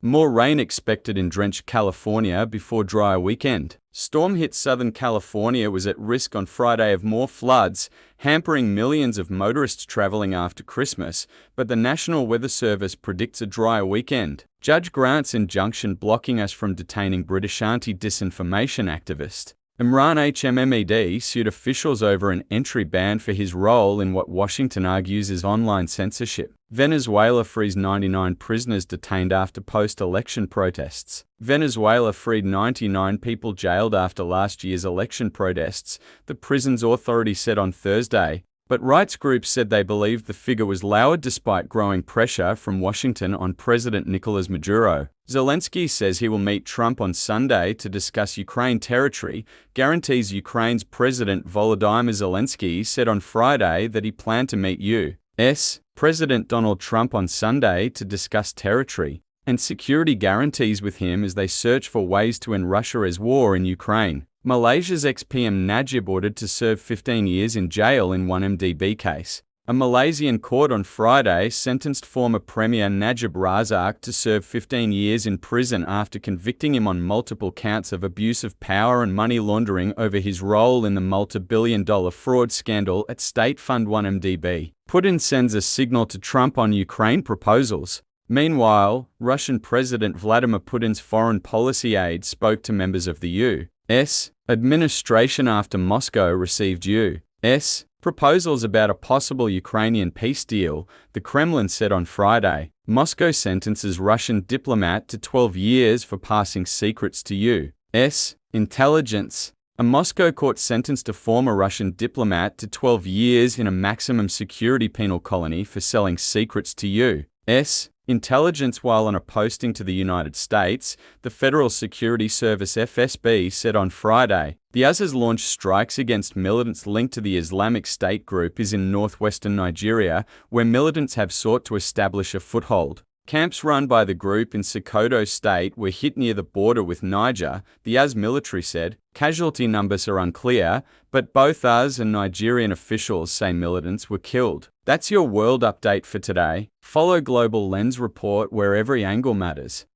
More rain expected in drenched California before drier weekend. Storm hit Southern California was at risk on Friday of more floods, hampering millions of motorists traveling after Christmas, but the National Weather Service predicts a drier weekend. Judge Grant's injunction blocking us from detaining British anti-disinformation activist Imran Hmmed sued officials over an entry ban for his role in what Washington argues is online censorship. Venezuela frees 99 prisoners detained after post-election protests. Venezuela freed 99 people jailed after last year's election protests, the prison's authority said on Thursday, but rights groups said they believed the figure was lowered despite growing pressure from Washington on President Nicolas Maduro. Zelensky says he will meet Trump on Sunday to discuss Ukraine territory, guarantees Ukraine's President Volodymyr Zelensky said on Friday that he planned to meet U.S. President Donald Trump on Sunday to discuss territory and security guarantees with him as they search for ways to end Russia's war in Ukraine. Malaysia's ex-PM Najib ordered to serve 15 years in jail in one MDB case. A Malaysian court on Friday sentenced former Premier Najib Razak to serve 15 years in prison after convicting him on multiple counts of abuse of power and money laundering over his role in the multi-billion-dollar fraud scandal at State Fund 1MDB. Putin sends a signal to Trump on Ukraine proposals. Meanwhile, Russian President Vladimir Putin's foreign policy aide spoke to members of the U.S. administration after Moscow received U.S. proposals about a possible Ukrainian peace deal, the Kremlin said on Friday. Moscow sentences Russian diplomat to 12 years for passing secrets to U.S. intelligence. A Moscow court sentenced a former Russian diplomat to 12 years in a maximum security penal colony for selling secrets to U.S. intelligence while on a posting to the United States, the Federal Security Service FSB said on Friday. The US has launched strikes against militants linked to the Islamic State group is in northwestern Nigeria, where militants have sought to establish a foothold. Camps run by the group in Sokoto State were hit near the border with Niger, the US military said. Casualty numbers are unclear, but both US and Nigerian officials say militants were killed. That's your world update for today. Follow Global Lens Report where every angle matters.